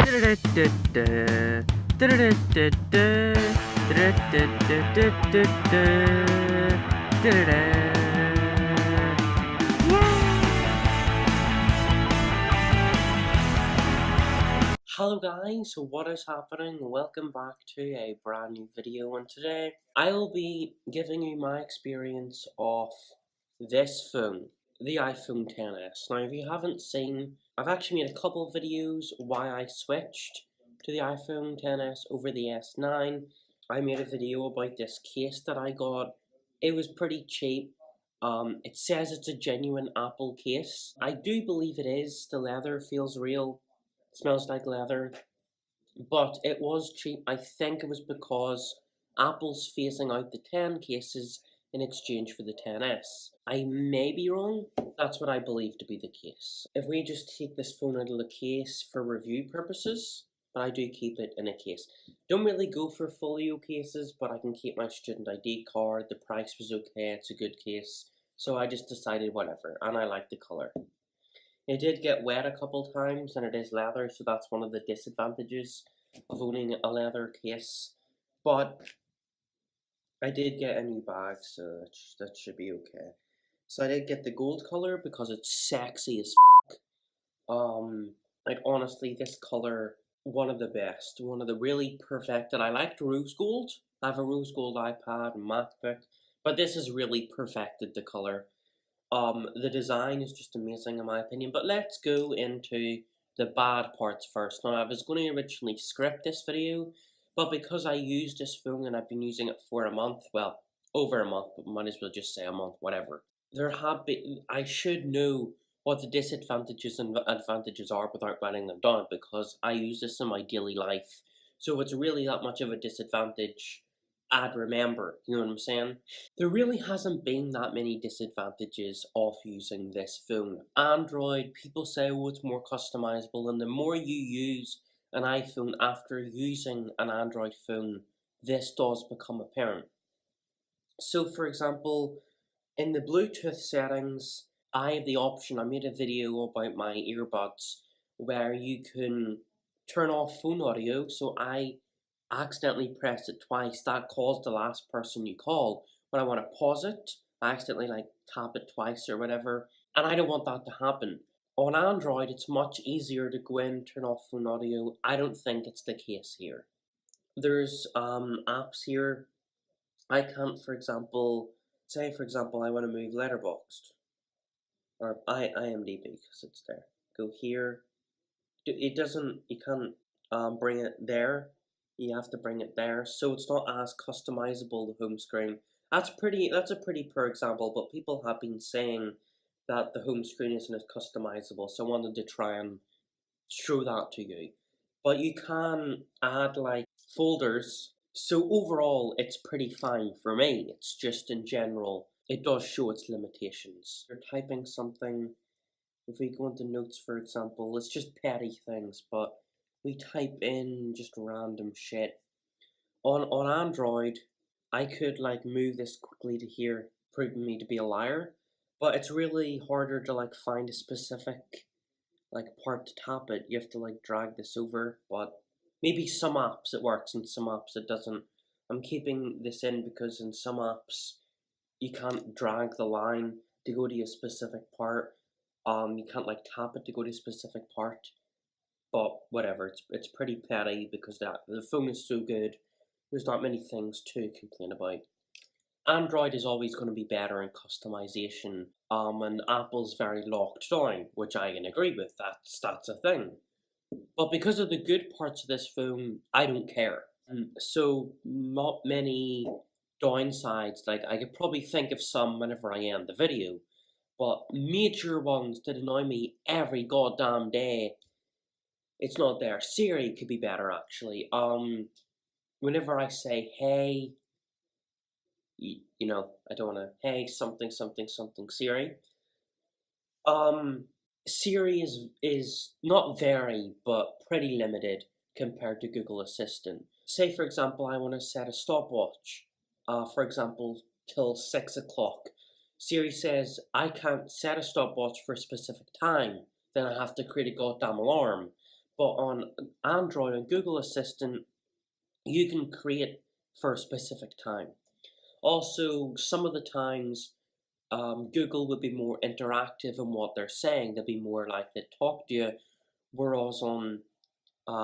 Hello guys, so what is happening? Welcome back to a brand new video, and today I will be giving you my experience of this phone, the iPhone XS. Now if you haven't seen, I've actually made a couple of videos why I switched to the iPhone XS over the S9. I made a video about this case that I got. It was pretty cheap. It says it's a genuine Apple case. I do believe it is. The leather feels real. Smells like leather, but it was cheap. I think it was because Apple's phasing out the 10 cases in exchange for the XS. I may be wrong, that's what I believe to be the case. If we just take this phone out of the case for review purposes, but I do keep it in a case. Don't really go for folio cases, but I can keep my student ID card. The price was okay, it's a good case, so I just decided whatever, and I like the colour. It did get wet a couple times, and it is leather, so that's one of the disadvantages of owning a leather case. But I did get a new bag, so that should be okay. So I did get the gold color because it's sexy as f***. Like honestly, this color, one of the best, one of the really perfected. I liked rose gold. I have a rose gold iPad and MacBook, but this has really perfected the color. The design is just amazing in my opinion, but let's go into the bad parts first. Now, I was going to originally script this video, but because I used this phone and I've been using it for a month, well, over a month, but might as well just say a month, whatever. I should know what the disadvantages and advantages are without writing them down, because I use this in my daily life. So if it's really that much of a disadvantage, I'd remember, you know what I'm saying? There really hasn't been that many disadvantages of using this phone. Android, people say, oh, it's more customizable, and the more you use an iPhone after using an Android phone, this does become apparent. So for example, in the Bluetooth settings, I have the option, I made a video about my earbuds, where you can turn off phone audio, so I accidentally pressed it twice. That calls the last person you call. When I want to pause it, I accidentally tap it twice or whatever, and I don't want that to happen. On Android, it's much easier to go in, turn off phone audio. I don't think it's the case here. There's apps here. I can't, for example, say for example I want to move Letterboxd, or IMDb, because it's there. Go here. It doesn't, you can't bring it there. You have to bring it there, so it's not as customizable, the home screen. That's a pretty poor example, but people have been saying that the home screen isn't as customizable, so I wanted to try and show that to you. But you can add folders, so overall it's pretty fine for me. It's just in general, it does show its limitations. You're typing something, if we go into notes for example, it's just petty things, but we type in just random shit. On Android, I could move this quickly to here, proving me to be a liar, but it's really harder to find a specific part to tap it. You have to drag this over, but maybe some apps it works and some apps it doesn't. I'm keeping this in because in some apps you can't drag the line to go to a specific part. You can't tap it to go to a specific part. But whatever, it's pretty petty because the phone is so good, there's not many things to complain about. Android is always going to be better in customization, and Apple's very locked down, which I can agree with, that's a thing. But because of the good parts of this phone, I don't care. So not many downsides, I could probably think of some whenever I end the video, but major ones that annoy me every goddamn day, it's not there. Siri could be better, actually. Whenever I say, hey, you know, I don't want to, hey, something, something, something, Siri. Siri is not very, but pretty limited compared to Google Assistant. Say, for example, I want to set a stopwatch, for example, till 6 o'clock. Siri says, I can't set a stopwatch for a specific time. Then I have to create a goddamn alarm. but on Android and Google Assistant, you can create for a specific time. Also, some of the times, Google would be more interactive in what they're saying. They'll be more likely to talk to you, whereas on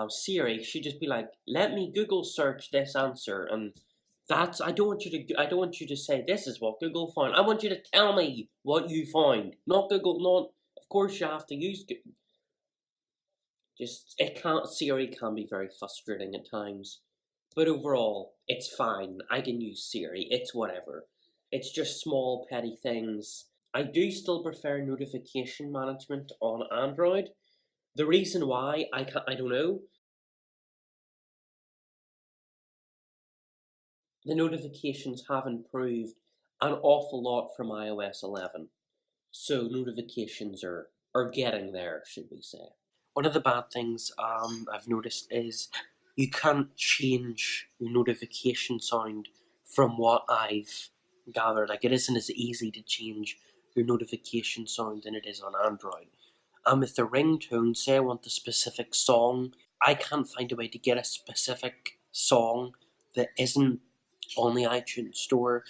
Siri, she'd just be like, "Let me Google search this answer," and that's I don't want you to say this is what Google found. I want you to tell me what you find, not Google. Not of course you have to use just Siri can be very frustrating at times, but overall it's fine. I can use Siri. It's whatever. It's just small petty things. I do still prefer notification management on Android. The reason why I don't know. The notifications have improved an awful lot from iOS 11. So notifications are getting there, should we say. One of the bad things I've noticed is you can't change your notification sound from what I've gathered. Like, it isn't as easy to change your notification sound than it is on Android. And with the ringtone, say I want a specific song, I can't find a way to get a specific song that isn't on the iTunes store.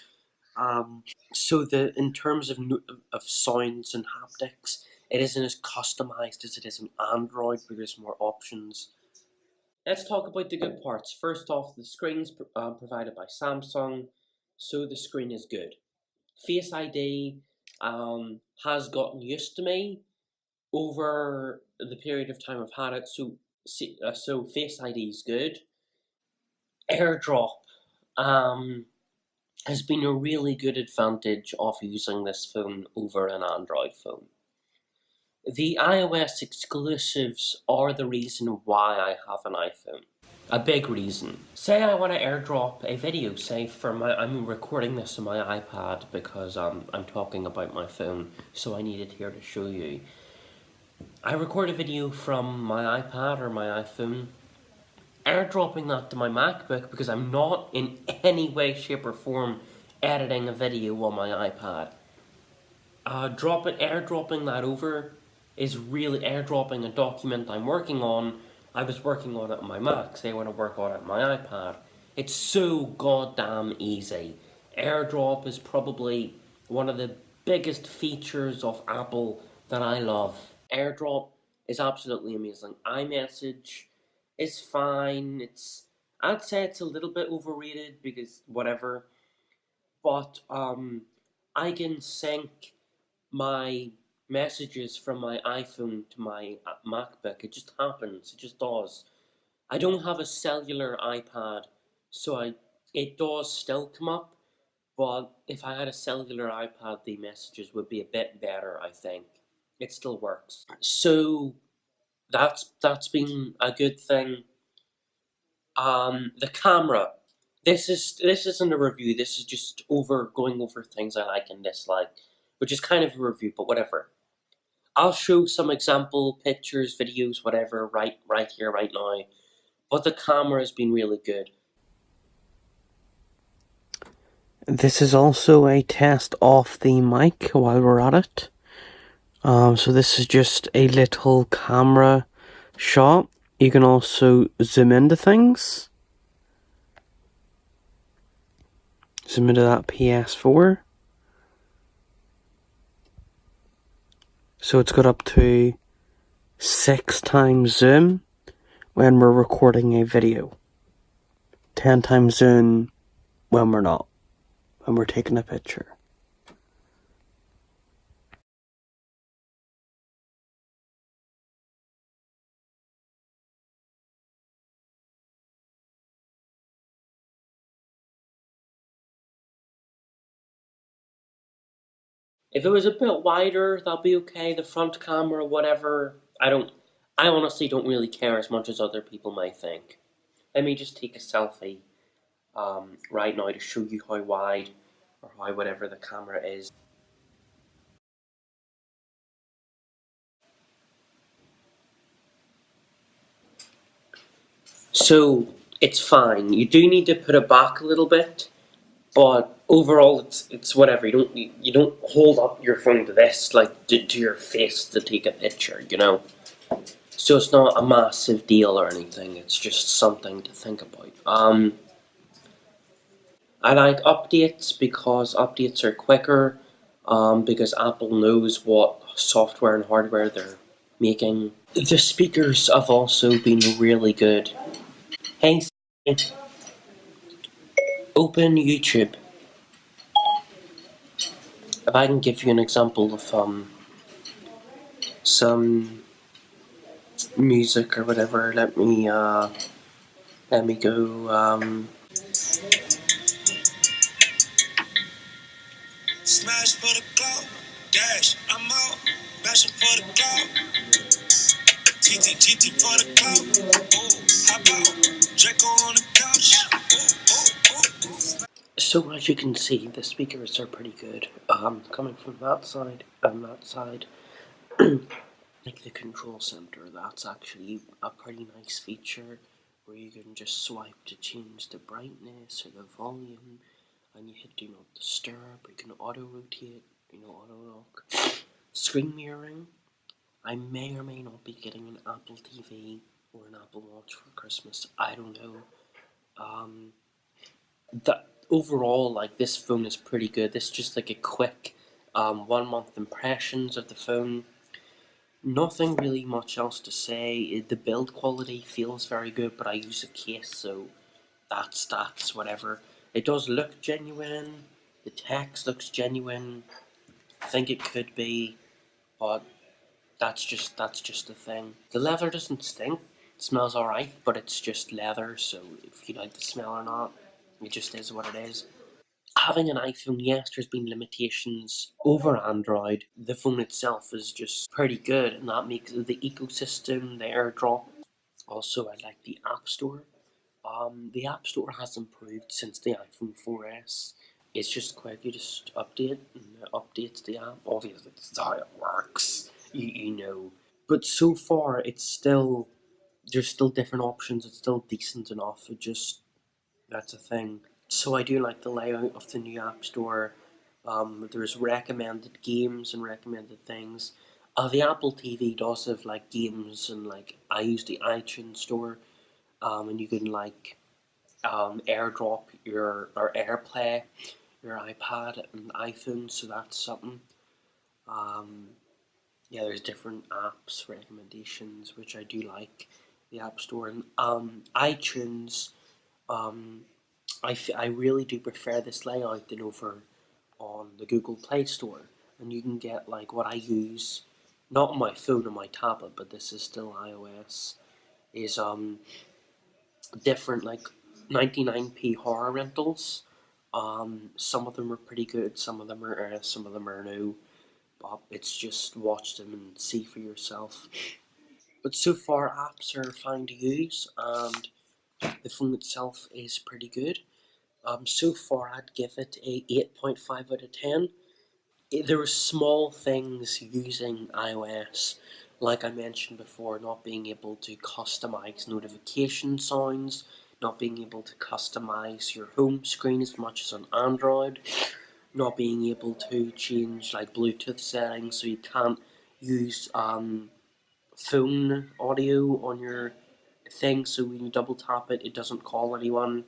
So in terms of sounds and haptics, it isn't as customized as it is in Android, where there's more options. Let's talk about the good parts. First off, the screen's provided by Samsung, so the screen is good. Face ID has gotten used to me over the period of time I've had it, so Face ID is good. AirDrop has been a really good advantage of using this phone over an Android phone. The iOS exclusives are the reason why I have an iPhone. A big reason. Say I want to airdrop a video, say I'm recording this on my iPad because I'm talking about my phone, so I need it here to show you. I record a video from my iPad or my iPhone, airdropping that to my MacBook because I'm not in any way, shape or form editing a video on my iPad. Airdropping that over is really airdropping a document I'm working on. I was working on it on my Mac, say I want to work on it on my iPad. It's so goddamn easy. AirDrop is probably one of the biggest features of Apple that I love. AirDrop is absolutely amazing. iMessage is fine. I'd say it's a little bit overrated because whatever. But I can sync my messages from my iPhone to my MacBook. It just happens. It just does. I don't have a cellular iPad, so it does still come up. But if I had a cellular iPad, the messages would be a bit better, I think. It still works. So that's been a good thing. The camera. This isn't a review. This is just going over things I like and dislike, which is kind of a review, but whatever. I'll show some example pictures, videos, whatever, right here, right now. But the camera has been really good. This is also a test of the mic while we're at it. So this is just a little camera shot. You can also zoom into things. Zoom into that PS4. So it's got up to 6 times zoom when we're recording a video. 10 times zoom when we're not. When we're taking a picture. If it was a bit wider, that'll be okay. The front camera, whatever. I honestly don't really care as much as other people might think. Let me just take a selfie right now to show you how wide or how whatever the camera is. So it's fine. You do need to put it back a little bit, but overall it's whatever. You don't hold up your phone to this like to your face to take a picture, you know. So it's not a massive deal or anything. It's just something to think about. I like updates because updates are quicker. Because Apple knows what software and hardware they're making. The speakers have also been really good. Hey, Siri, open YouTube. If I can give you an example of some music or whatever, let me go. Smash for the clout, dash, I'm out, bashing for the clout, TT for the clout, oh, hop out, Draco on the couch, So as you can see, the speakers are pretty good. Coming from that side and that side, like the control center, that's actually a pretty nice feature where you can just swipe to change the brightness or the volume, and you hit do not disturb. You can auto rotate, auto lock. Screen mirroring. I may or may not be getting an Apple TV or an Apple Watch for Christmas. I don't know. Um, that overall, like, this phone is pretty good. This is just like a quick 1 month impressions of the phone. Nothing really much else to say. The build quality feels very good, but I use a case, so that's whatever. It does look genuine. The text looks genuine. I think it could be, but that's just a thing. The leather doesn't stink. It smells alright, but it's just leather, so if you like the smell or not, it just is what it is. Having an iPhone, yes, there's been limitations over Android. The phone itself is just pretty good, and that makes the ecosystem, the AirDrop. Also, I like the App Store. The App Store has improved since the iPhone 4S. It's just quick, you just update, and it updates the app. Obviously, that's how it works, you know. But so far, there's still different options, it's still decent enough. That's a thing. So I do like the layout of the new App Store. There's recommended games and recommended things. The Apple TV does have like games, and like I use the iTunes Store, and you can like AirDrop your or AirPlay your iPad and iPhone. So that's something. Um, yeah, there's different apps recommendations which I do like. The App Store and iTunes. Um, I really do prefer this layout than over on the Google Play Store, and you can get like what I use, not on my phone or my tablet, but this is still iOS. Is different like 99p horror rentals. Some of them are pretty good, some of them are no. But it's just watch them and see for yourself. But so far, apps are fine to use, and the phone itself is pretty good. So far, I'd give it a 8.5 out of 10. There were small things using iOS, like I mentioned before, not being able to customize notification sounds, not being able to customize your home screen as much as on Android, not being able to change like Bluetooth settings, so you can't use phone audio on your thing, so when you double tap it, it doesn't call anyone.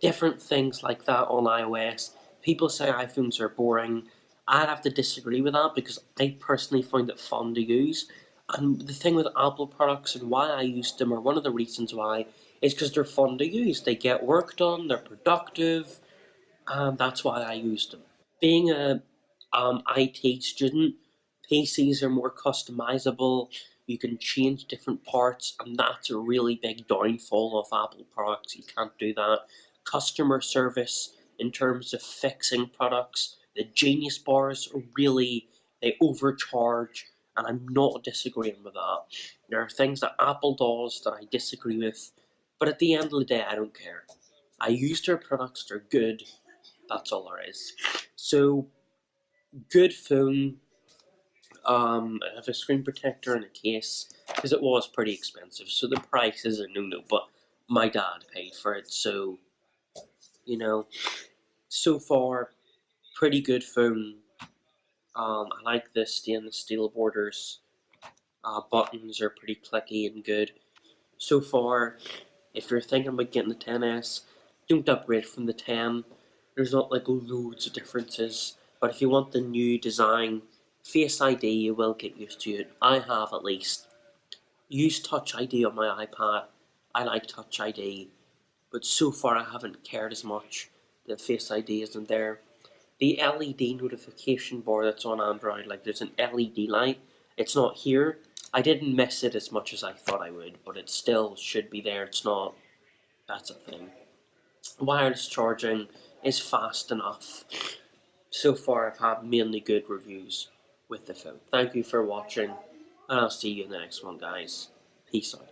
Different things like that on iOS. People say iPhones are boring. I'd have to disagree with that because I personally find it fun to use. And the thing with Apple products and why I use them, or one of the reasons why, is because they're fun to use. They get work done, they're productive, and that's why I use them. Being a IT student, PCs are more customizable. You can change different parts, and that's a really big downfall of Apple products. You can't do that. Customer service in terms of fixing products, the Genius bars are really, they overcharge, and I'm not disagreeing with that. There are things that Apple does that I disagree with, but at the end of the day, I don't care. I use their products, they're good, that's all there is. So, good phone. I have a screen protector and a case because it was pretty expensive, so the price is a no-no. But my dad paid for it, so you know. So far, pretty good phone. I like the stainless steel borders. Buttons are pretty clicky and good. So far, if you're thinking about getting the 10s, don't upgrade from the 10. There's not like loads of differences, but if you want the new design, Face ID, you will get used to it. I have at least. Use Touch ID on my iPad. I like Touch ID, but so far I haven't cared as much that Face ID isn't there. The LED notification bar that's on Android, like there's an LED light, it's not here. I didn't miss it as much as I thought I would, but it still should be there. It's not. That's a thing. Wireless charging is fast enough. So far, I've had mainly good reviews with the phone. Thank you for watching, and I'll see you in the next one, guys. Peace out.